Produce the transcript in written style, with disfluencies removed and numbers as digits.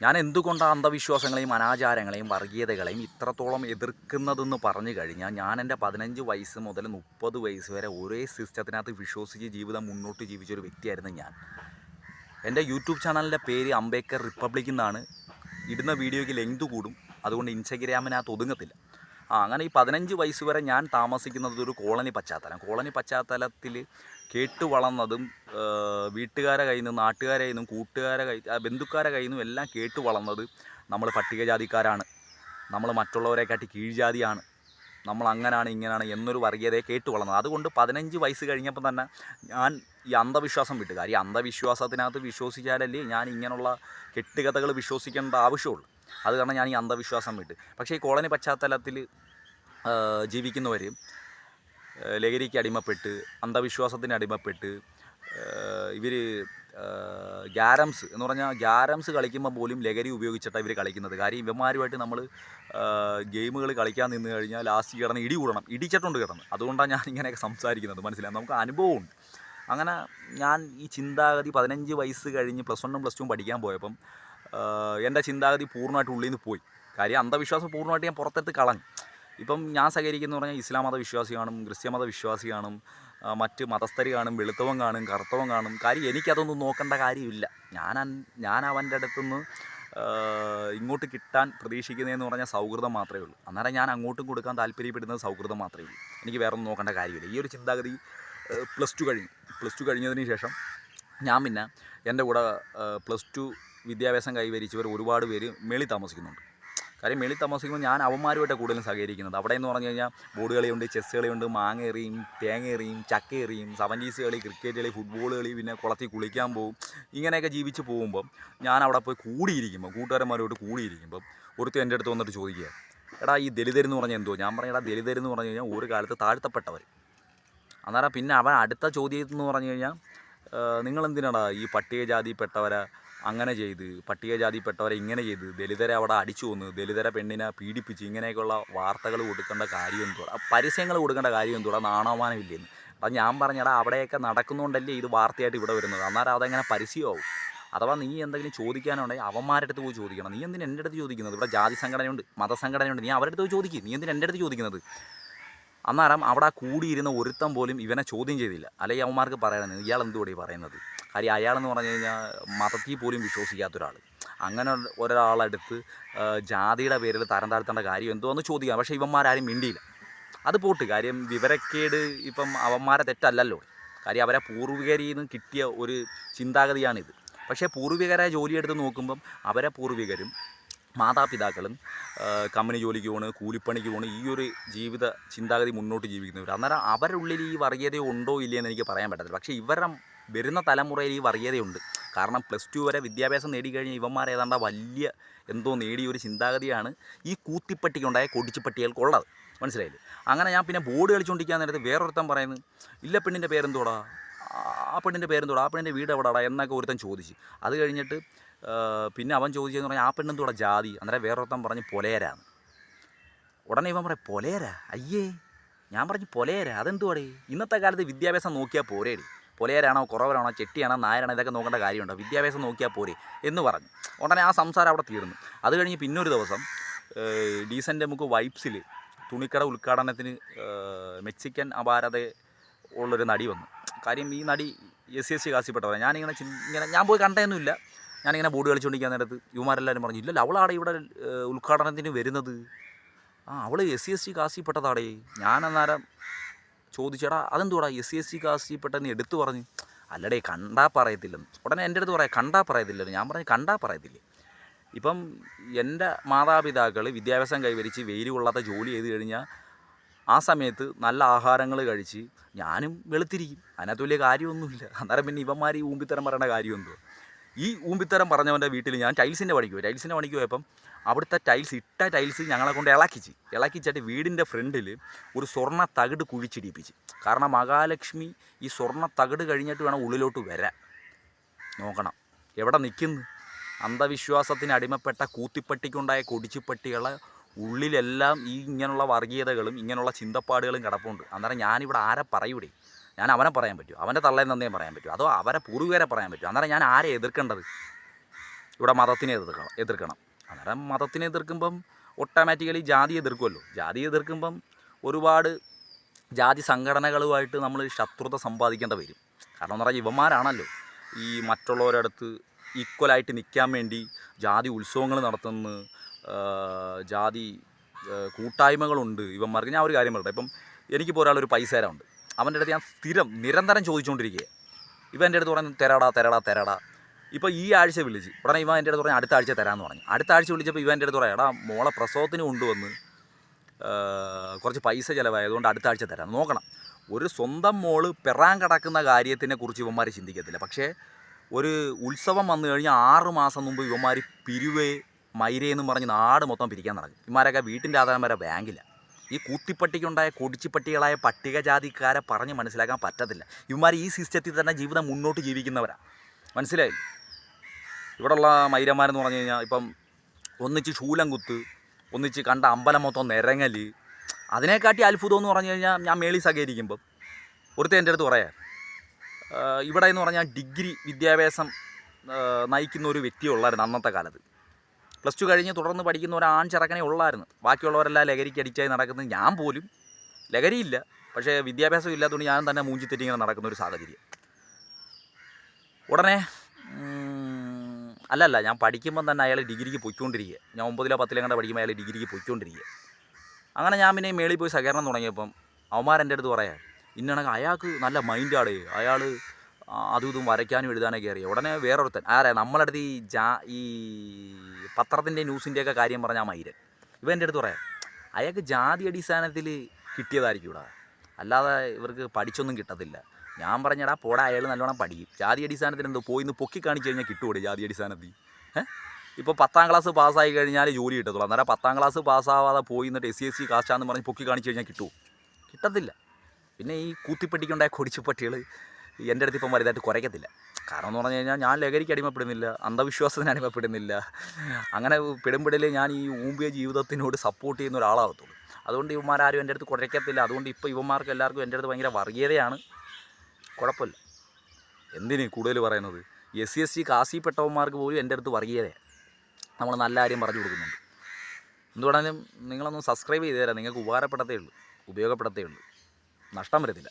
ഞാൻ എന്തുകൊണ്ടാണ് അന്ധവിശ്വാസങ്ങളെയും അനാചാരങ്ങളെയും വർഗീയതകളെയും ഇത്രത്തോളം എതിർക്കുന്നതെന്ന് പറഞ്ഞു കഴിഞ്ഞാൽ, ഞാൻ എൻ്റെ 15 വയസ്സ് മുതൽ 30 വയസ്സ് വരെ ഒരേ സിസ്റ്റത്തിനകത്ത് വിശ്വസിച്ച് ജീവിതം മുന്നോട്ട് ജീവിച്ചൊരു വ്യക്തിയായിരുന്നു ഞാൻ. എൻ്റെ യൂട്യൂബ് ചാനലിൻ്റെ പേര് അംബേദ്കർ റിപ്പബ്ലിക് എന്നാണ്. ഇടുന്ന വീഡിയോയ്ക്ക് ലെങ്ത് കൂടും, അതുകൊണ്ട് ഇൻസ്റ്റഗ്രാമിനകത്ത് ഒതുങ്ങത്തില്ല. അങ്ങനെ ഈ 15 വയസ്സ് വരെ ഞാൻ താമസിക്കുന്നത് ഒരു കോളനി പശ്ചാത്തലത്തിൽ കേട്ടു വളർന്നതും വീട്ടുകാരെ കയ്യിൽ നിന്നും നാട്ടുകാരെ കയ്യിൽ നിന്നും ബന്ധുക്കാരെ കയ്യിൽ നിന്നും എല്ലാം കേട്ടു വളർന്നത് നമ്മൾ പട്ടികജാതിക്കാരാണ്, നമ്മൾ മറ്റുള്ളവരെക്കാട്ടി കീഴ്ജാതിയാണ്, നമ്മൾ അങ്ങനെയാണ് ഇങ്ങനെയാണ് എന്നൊരു വർഗീയതയെ കേട്ടു വളർന്നത്. അതുകൊണ്ട് 15 വയസ്സ് കഴിഞ്ഞപ്പോൾ തന്നെ ഞാൻ ഈ അന്ധവിശ്വാസം വിട്ടു. കാര്യം അന്ധവിശ്വാസത്തിനകത്ത് വിശ്വസിച്ചാലല്ലേ ഞാൻ ഇങ്ങനെയുള്ള കെട്ടുകഥകൾ വിശ്വസിക്കേണ്ട ആവശ്യമുള്ളൂ. അത് കാരണം ഞാൻ ഈ അന്ധവിശ്വാസം വിട്ട്. പക്ഷേ ഈ കോളനി പശ്ചാത്തലത്തിൽ ജീവിക്കുന്നവർ ലഹരിക്ക് അടിമപ്പെട്ട് അന്ധവിശ്വാസത്തിന് അടിമപ്പെട്ട് ഇവർ ഗ്യാരംസ് എന്ന് പറഞ്ഞാൽ ഗ്യാരംസ് കളിക്കുമ്പോൾ പോലും ലഹരി ഉപയോഗിച്ചിട്ടാണ് ഇവർ കളിക്കുന്നത്. കാര്യം ഇവന്മാരുമായിട്ട് നമ്മൾ ഗെയിമുകൾ കളിക്കാൻ നിന്ന് കഴിഞ്ഞാൽ ലാസ്റ്റ് കിടന്ന് ഇടിച്ചിട്ടുണ്ട് കിടന്ന്. അതുകൊണ്ടാണ് ഞാൻ ഇങ്ങനെയൊക്കെ സംസാരിക്കുന്നത്, മനസ്സിലായി. നമുക്ക് അനുഭവമുണ്ട്. അങ്ങനെ ഞാൻ ഈ ചിന്താഗതി 15 വയസ്സ് കഴിഞ്ഞ് +1 +2 പഠിക്കാൻ പോയപ്പം എൻ്റെ ചിന്താഗതി പൂർണ്ണമായിട്ട് ഉള്ളിൽ നിന്ന് പോയി. കാര്യം അന്ധവിശ്വാസം പൂർണ്ണമായിട്ട് ഞാൻ പുറത്തെടുത്ത് കളഞ്ഞു. ഇപ്പം ഞാൻ സഹകരിക്കുന്ന പറഞ്ഞാൽ ഇസ്ലാം മത വിശ്വാസി കാണും, ക്രിസ്ത്യ മത വിശ്വാസി കാണും, മറ്റ് മതസ്ഥർ കാണും, വെളുത്തവൻ കാണും, കറുത്തവൻ കാണും. കാര്യം എനിക്കതൊന്നും നോക്കേണ്ട കാര്യമില്ല. ഞാൻ അവൻ്റെ അടുത്തുനിന്ന് ഇങ്ങോട്ട് കിട്ടാൻ പ്രതീക്ഷിക്കുന്നതെന്ന് പറഞ്ഞാൽ സൗഹൃദം മാത്രമേ ഉള്ളൂ. അന്നേരം ഞാൻ അങ്ങോട്ടും കൊടുക്കാൻ താല്പര്യപ്പെടുന്നത് സൗഹൃദം മാത്രമേ ഉള്ളൂ. എനിക്ക് വേറെ ഒന്നും നോക്കേണ്ട കാര്യമില്ല. ഈ ഒരു ചിന്താഗതി +2 കഴിഞ്ഞതിന് ശേഷം ഞാൻ പിന്നെ എൻ്റെ കൂടെ +2 വിദ്യാഭ്യാസം കൈവരിച്ചവർ ഒരുപാട് പേര് മേളിൽ താമസിക്കുന്നുണ്ട്. കാര്യം മേളിൽ താമസിക്കുമ്പോൾ ഞാൻ അവന്മാരുമായിട്ട് കൂടുതലും സഹകരിക്കുന്നത്. അവിടെ എന്ന് പറഞ്ഞു കഴിഞ്ഞാൽ ബോർഡ് കളിയുണ്ട്, ചെസ് കളിയുണ്ട്, മാങ്ങ എറിയും, തേങ്ങ എറിയും, ചക്ക എറിയും, 70s കളി, ക്രിക്കറ്റ് കളി, ഫുട്ബോൾ കളി, പിന്നെ കുളത്തിൽ കുളിക്കാൻ പോകും. ഇങ്ങനെയൊക്കെ ജീവിച്ച് പോകുമ്പം ഞാൻ അവിടെ പോയി കൂട്ടുകാരന്മാരോട്ട് കൂടിയിരിക്കുമ്പം ഒരുത്തൻ എൻ്റെ അടുത്ത് വന്നിട്ട് ചോദിക്കുക, എടാ ഈ ദലിതരെന്ന് പറഞ്ഞാൽ എന്തോ? ഞാൻ പറഞ്ഞ എടാ ദലിതരെന്ന് പറഞ്ഞു കഴിഞ്ഞാൽ ഒരു കാലത്ത് താഴ്ത്തപ്പെട്ടവർ. അന്നേരം പിന്നെ അവൻ അടുത്ത ചോദ്യം എന്ന് പറഞ്ഞു കഴിഞ്ഞാൽ, നിങ്ങളെന്തിനാടാ ഈ പട്ടികജാതിപ്പെട്ടവരെ അങ്ങനെ ചെയ്ത്, പട്ടികജാതിപ്പെട്ടവരെ ഇങ്ങനെ ചെയ്ത്, ദലിതരെ അവിടെ അടിച്ചു കൊന്ന്, ദലിതരെ പെണ്ണിനെ പീഡിപ്പിച്ച്, ഇങ്ങനെയൊക്കെയുള്ള വാർത്തകൾ കൊടുക്കേണ്ട കാര്യം എന്തുവാ? പരസ്യങ്ങൾ കൊടുക്കേണ്ട കാര്യം എന്തുവാ? നാണവമാനമില്ലെന്ന്. അപ്പം ഞാൻ പറഞ്ഞടാ അവിടെയൊക്കെ നടക്കുന്നതുകൊണ്ടല്ലേ ഇത് വാർത്തയായിട്ട് ഇവിടെ വരുന്നത്. അന്നേരം അതെങ്ങനെ പരസ്യമാവും? അഥവാ നീ എന്തെങ്കിലും ചോദിക്കാനുണ്ടെങ്കിൽ അവന്മാരുടെ അടുത്ത് പോയി ചോദിക്കണം. നീ എന്തിന് എൻ്റെ അടുത്ത് ചോദിക്കുന്നത്? ഇവിടെ ജാതി സംഘടനയുണ്ട്, മതസംഘടനയുണ്ട്, നീ അവരുടെ അടുത്ത് പോയി ചോദിക്കും. നീ എന്തിന് എൻ്റെ അടുത്ത് ചോദിക്കുന്നത്? അന്നേരം അവിടെ കൂടിയിരുന്ന ഒരുത്തം പോലും ഇവനെ ചോദ്യം ചെയ്തില്ല. അല്ലെങ്കിൽ അവന്മാർക്ക് പറയണമെന്ന്, ഇയാൾ എന്തുകൂടി പറയുന്നത്? കാര്യം അയാളെന്ന് പറഞ്ഞു കഴിഞ്ഞാൽ മതത്തിൽ പോലും വിശ്വസിക്കാത്ത ഒരാൾ. അങ്ങനെ ഒരാളെടുത്ത് ജാതിയുടെ പേരിൽ തരം താഴ്ത്തേണ്ട കാര്യം എന്തോന്ന് ചോദിക്കാം. പക്ഷേ ഇവന്മാരാരും മിണ്ടിയില്ല. അത് പോട്ട്. കാര്യം വിവരക്കേട് ഇപ്പം അവന്മാരെ തെറ്റല്ലല്ലോ. കാര്യം അവരെ പൂർവികരിൽ നിന്ന് കിട്ടിയ ഒരു ചിന്താഗതിയാണിത്. പക്ഷേ പൂർവികരെ ജോലിയെടുത്ത് നോക്കുമ്പം അവരെ പൂർവികരും മാതാപിതാക്കളും കമ്പനി ജോലിക്ക് പോണ്, കൂലിപ്പണിക്ക് പോണ്, ഈ ഒരു ജീവിത ചിന്താഗതി മുന്നോട്ട് ജീവിക്കുന്നവർ. അന്നേരം അവരുടെ ഉള്ളിൽ ഈ വർഗീയത ഉണ്ടോ ഇല്ലയെന്ന് എനിക്ക് പറയാൻ പറ്റത്തില്ല. പക്ഷേ ഇവരുടെ വരുന്ന തലമുറയിൽ ഈ വർഗീയതയുണ്ട്. കാരണം +2 വരെ വിദ്യാഭ്യാസം നേടിക്കഴിഞ്ഞാൽ ഇവന്മാർ ഏതാണ്ട് വലിയ എന്തോ നേടിയ ഒരു ചിന്താഗതിയാണ് ഈ കൂത്തിപ്പട്ടിക്കുണ്ടായ കൊടിച്ചിപ്പട്ടികൾക്കുള്ളത്. മനസ്സിലായില്ലേ? അങ്ങനെ ഞാൻ പിന്നെ ബോർഡ് കളിച്ചുകൊണ്ടിരിക്കാൻ നേരത്ത് വേറൊരുത്തൻ പറയുന്നത്, ഇല്ല പെണ്ണിൻ്റെ പേരെന്തോടാ, ആ പെണ്ണിൻ്റെ പേരെന്തോടാ, ആ പെണ്ണിൻ്റെ വീട് എവിടെടാ എന്നൊക്കെ ഒരുത്തൻ ചോദിച്ച്. അത് കഴിഞ്ഞിട്ട് പിന്നെ അവൻ ചോദിച്ചതെന്ന് പറഞ്ഞാൽ ആ പെണ്ണെന്തോടാ ജാതി. അന്നേരം വേറൊരുത്തൻ പറഞ്ഞ് പൊലയരാന്ന്. ഉടനെ ഇവൻ പറയും പൊലയരാ? അയ്യേ, ഞാൻ പറഞ്ഞു പൊലയരാ അതെന്തുവാടേ? ഇന്നത്തെ കാലത്ത് വിദ്യാഭ്യാസം നോക്കിയാൽ പോരേടി. പൊലയരാണോ, കുറവരാണോ, ചെട്ടിയാണോ, നായരാണോ, ഇതൊക്കെ നോക്കേണ്ട കാര്യമുണ്ടോ? വിദ്യാഭ്യാസം നോക്കിയാൽ പോരെ എന്ന് പറഞ്ഞു. ഉടനെ ആ സംസാരം അവിടെ തീർന്നു. അത് കഴിഞ്ഞ് പിന്നൊരു ദിവസം ഡീസൻ്റ് നമുക്ക് വൈബ്സിൽ തുണിക്കട ഉദ്ഘാടനത്തിന് മെക്സിക്കൻ അപാരത ഉള്ളൊരു നടി വന്നു. കാര്യം ഈ നടി SC കാസിപ്പെട്ടവരാണ്. ഞാൻ പോയി കണ്ടതൊന്നുമില്ല. ഞാനിങ്ങനെ ബോർഡ് കളിച്ചുകൊണ്ടിരിക്കാൻ നേരത്ത് ഇവന്മാരെല്ലാവരും പറഞ്ഞു, ഇല്ലല്ലോ അവളാടെ ഇവിടെ ഉദ്ഘാടനത്തിന് വരുന്നത്, അവൾ SC കാസിപ്പെട്ടതാടേ. ഞാനന്നേരം ചോദിച്ചടാ അതെന്തുവാടാ SC കാസിപ്പെട്ടെന്ന് എടുത്തു പറഞ്ഞു. അല്ലടേ കണ്ടാ പറയത്തില്ലെന്ന്. ഉടനെ എൻ്റെ അടുത്ത് പറയാം കണ്ടാ പറയത്തില്ലെന്ന്. ഞാൻ പറഞ്ഞു കണ്ടാ പറയത്തില്ലേ? ഇപ്പം എൻ്റെ മാതാപിതാക്കൾ വിദ്യാഭ്യാസം കൈവരിച്ച് വെയിൽ കൊള്ളാത്ത ജോലി ചെയ്ത് കഴിഞ്ഞാൽ ആ സമയത്ത് നല്ല ആഹാരങ്ങൾ കഴിച്ച് ഞാനും വെളുത്തിരിക്കും. അതിനകത്ത് വലിയ കാര്യമൊന്നുമില്ല. അന്നേരം പിന്നെ ഇവന്മാർ ഈ ഊമ്പിത്തരം പറയേണ്ട കാര്യം എന്തുവാ? ഈ ഊമ്പിത്തരം പറഞ്ഞവൻ്റെ വീട്ടിൽ ഞാൻ ടൈൽസിൻ്റെ പണിക്ക് പോയപ്പം അവിടുത്തെ ഇട്ട ടൈൽസ് ഞങ്ങളെ കൊണ്ട് ഇളക്കിച്ചിട്ട് വീടിൻ്റെ ഫ്രണ്ടിൽ ഒരു സ്വർണ്ണ തകിട് കുഴിച്ചിടിപ്പിച്ച്. കാരണം മഹാലക്ഷ്മി ഈ സ്വർണ്ണ തകിട് കഴിഞ്ഞിട്ട് വേണം ഉള്ളിലോട്ട് വരാൻ. നോക്കണം എവിടെ നിൽക്കുന്നു. അന്ധവിശ്വാസത്തിന് അടിമപ്പെട്ട കൂത്തിപ്പട്ടിക്കുണ്ടായ കൊടിച്ചിപ്പട്ടികളെ ഉള്ളിലെല്ലാം ഈ ഇങ്ങനെയുള്ള വർഗീയതകളും ഇങ്ങനെയുള്ള ചിന്തപ്പാടുകളും കിടപ്പുണ്ട്. അന്നേരം ഞാനിവിടെ ആരെ പറയൂടെ? ഞാൻ അവനെ പറയാൻ പറ്റുമോ? അവൻ്റെ തള്ളേന്ന് തന്നെ പറയാൻ പറ്റുമോ? അതോ അവരെ പൂർവികരെ പറയാൻ പറ്റുമോ? അന്നേരം ഞാൻ ആരെ എതിർക്കേണ്ടത്? ഇവിടെ മതത്തിനെ എതിർക്കണം. അന്നേരം മതത്തിനെ എതിർക്കുമ്പം ഓട്ടോമാറ്റിക്കലി ജാതി എതിർക്കുമല്ലോ. ജാതി എതിർക്കുമ്പം ഒരുപാട് ജാതി സംഘടനകളുമായിട്ട് നമ്മൾ ശത്രുത സമ്പാദിക്കേണ്ട വരും. കാരണം എന്ന് പറഞ്ഞാൽ ഇവന്മാരാണല്ലോ ഈ മറ്റുള്ളവരടുത്ത് ഈക്വലായിട്ട് നിൽക്കാൻ വേണ്ടി ജാതി ഉത്സവങ്ങൾ നടത്തുന്നു, ജാതി കൂട്ടായ്മകളുണ്ട് ഇവന്മാർക്ക്. ഞാൻ ഒരു കാര്യം പറയട്ടെ, ഇപ്പം എനിക്കിപ്പോൾ ഒരാളൊരു പൈസ തരാനുണ്ട്, അവൻ്റെ അടുത്ത് ഞാൻ നിരന്തരം ചോദിച്ചുകൊണ്ടിരിക്കുക. ഇവൻ എൻ്റെ അടുത്ത് പറഞ്ഞു തരാടാ. ഇപ്പോൾ ഈ ആഴ്ച വിളിച്ച് ഉടനെ ഇവൻ എൻ്റെ അടുത്ത് പറഞ്ഞു അടുത്ത ആഴ്ച തരാമെന്ന് പറഞ്ഞു. അടുത്ത ആഴ്ച വിളിച്ചപ്പോൾ ഇവൻ എൻ്റെ അടുത്ത് പറയാം, എടാ മോളെ പ്രസവത്തിന് കൊണ്ടുവന്ന് കുറച്ച് പൈസ ചിലവായതുകൊണ്ട് അടുത്ത ആഴ്ച തരാം. നോക്കണം, ഒരു സ്വന്തം മോള് പെറാൻ കിടക്കുന്ന കാര്യത്തിനെ കുറിച്ച് ഇവന്മാർ ചിന്തിക്കത്തില്ല. പക്ഷേ ഒരു ഉത്സവം വന്നു കഴിഞ്ഞാൽ 6 മാസം മുമ്പ് ഇവന്മാർ പിരിവേ മൈരയെന്നും പറഞ്ഞ് നാട് മൊത്തം പിരിക്കാൻ നടക്കും. ഇവന്മാരൊക്കെ വീട്ടിൻ്റെ ആധാരം വരെ ബാങ്കില്ല. ഈ കൂത്തിപ്പട്ടിക്കുണ്ടായ കൊടിച്ചിപ്പട്ടികളായ പട്ടികജാതിക്കാരെ പറഞ്ഞ് മനസ്സിലാക്കാൻ പറ്റത്തില്ല. ഇവന്മാർ ഈ സിസ്റ്റത്തിൽ തന്നെ ജീവിതം മുന്നോട്ട് ജീവിക്കുന്നവരാണ്. മനസ്സിലായില്ല? ഇവിടെയുള്ള മൈരന്മാരെന്ന് പറഞ്ഞു കഴിഞ്ഞാൽ ഇപ്പം ഒന്നിച്ച് ശൂലം കുത്ത്, ഒന്നിച്ച് കണ്ട അമ്പലം മൊത്തം നിരങ്ങൽ, അതിനെക്കാട്ടി അത്ഭുതം എന്ന് പറഞ്ഞു കഴിഞ്ഞാൽ ഞാൻ മേളി സഹകരിക്കുമ്പം ഒരുത്തൻ എൻ്റെ അടുത്ത് പറയാം, ഇവിടെ എന്ന് പറഞ്ഞാൽ ഡിഗ്രി വിദ്യാഭ്യാസം നയിക്കുന്ന ഒരു വ്യക്തി ഉള്ളായിരുന്നു അന്നത്തെ കാലത്ത്. +2 കഴിഞ്ഞ് തുടർന്ന് പഠിക്കുന്ന ഒരു ആൺചെറുക്കനെ ഉള്ളായിരുന്നു. ബാക്കിയുള്ളവരെല്ലാം ലഹരിക്ക് അടിച്ചായി നടക്കുന്നത്. ഞാൻ പോലും ലഹരിയില്ല, പക്ഷേ വിദ്യാഭ്യാസം ഇല്ലാത്തതുകൊണ്ട് ഞാൻ തന്നെ മൂഞ്ചിത്തെറ്റി ഇങ്ങനെ നടക്കുന്ന ഒരു സാഹചര്യം. ഉടനെ അല്ലല്ല ഞാൻ പഠിക്കുമ്പം തന്നെ അയാൾ ഡിഗ്രിക്ക് പൊയ്ക്കൊണ്ടിരിക്കുക. ഞാൻ 9-ലോ 10-ലോ കണ്ട പഠിക്കുമ്പോൾ അയാൾ ഡിഗ്രിക്ക് പൊയ്ക്കൊണ്ടിരിക്കുക. അങ്ങനെ ഞാൻ പിന്നെ മേളിൽ പോയി സഹകരണം തുടങ്ങിയപ്പം അവന്മാരെൻ്റെ അടുത്ത് പറയാം, ഇന്നാണെങ്കിൽ അയാൾക്ക് നല്ല മൈൻഡാണ്, അയാൾ അതും ഇതും വരയ്ക്കാനും എഴുതാനൊക്കെ അറിയാം. ഉടനെ വേറൊരുത്തൻ നമ്മളടുത്ത് ഈ പത്രത്തിൻ്റെ ന്യൂസിൻ്റെയൊക്കെ കാര്യം പറഞ്ഞാൽ മൈരൻ ഇവൻ എൻ്റെ അടുത്ത് പറയാം, അയാൾക്ക് ജാതി അടിസ്ഥാനത്തിൽ കിട്ടിയതായിരിക്കും ഇവിടെ, അല്ലാതെ ഇവർക്ക് പഠിച്ചൊന്നും കിട്ടത്തില്ല. ഞാൻ പറഞ്ഞടാ പോടാ, അയാൾ നല്ലോണം പഠിക്കും. ജാതി അടിസ്ഥാനത്തിൽ എന്തോ പോയി ഇന്ന് പൊക്കി കാണിച്ച് കഴിഞ്ഞാൽ കിട്ടുകൂടെ ജാതി അടിസ്ഥാനത്തിൽ? ഇപ്പോൾ 10ാം ക്ലാസ് പാസ്സായി കഴിഞ്ഞാൽ ജോലി കിട്ടത്തുള്ളൂ. അന്നേരം 10ാം ക്ലാസ് പാസ്സാവാതെ പോയി എന്നിട്ട് SC കാസ്റ്റാന്ന് പറഞ്ഞ് പൊക്കി കാണിച്ച് കഴിഞ്ഞാൽ കിട്ടുമോ? കിട്ടത്തില്ല. പിന്നെ ഈ കൂത്തിപ്പട്ടിക്കുണ്ടായ കൊടിച്ചുപട്ടികൾ എൻ്റെ അടുത്ത് ഇപ്പം വലുതായിട്ട് കുറയ്ക്കത്തില്ല. കാരണം എന്ന് പറഞ്ഞു കഴിഞ്ഞാൽ ഞാൻ ലഹരിക്ക് അടിമപ്പെടുന്നില്ല, അന്ധവിശ്വാസത്തിന് അടിമപ്പെടുന്നില്ല. അങ്ങനെ പെടുമ്പോഴേ ഞാൻ ഈ ഊമ്പിയ ജീവിതത്തിനോട് സപ്പോർട്ട് ചെയ്യുന്ന ഒരാളാകത്തുള്ളൂ. അതുകൊണ്ട് ഇവന്മാരും എൻ്റെ അടുത്ത് കുറയ്ക്കത്തില്ല. അതുകൊണ്ട് ഇപ്പോൾ ഇവന്മാർക്ക് എല്ലാവർക്കും എൻ്റെ അടുത്ത് ഭയങ്കര വർഗീയതയാണ്. കുഴപ്പമില്ല. എന്തിന് കൂടുതൽ പറയുന്നത്? SC കാസിപ്പെട്ടവന്മാർക്ക് പോലും എൻ്റെ അടുത്ത് വർഗീയതയാണ്. നമ്മൾ നല്ല കാര്യം പറഞ്ഞു കൊടുക്കുന്നുണ്ട്. എന്തുകൊണ്ടാലും നിങ്ങളൊന്ന് സബ്സ്ക്രൈബ് ചെയ്ത് തരാം. നിങ്ങൾക്ക് ഉപകാരപ്പെടത്തേ ഉള്ളൂ, ഉപയോഗപ്പെടുത്തേ ഉള്ളൂ, നഷ്ടം വരത്തില്ല.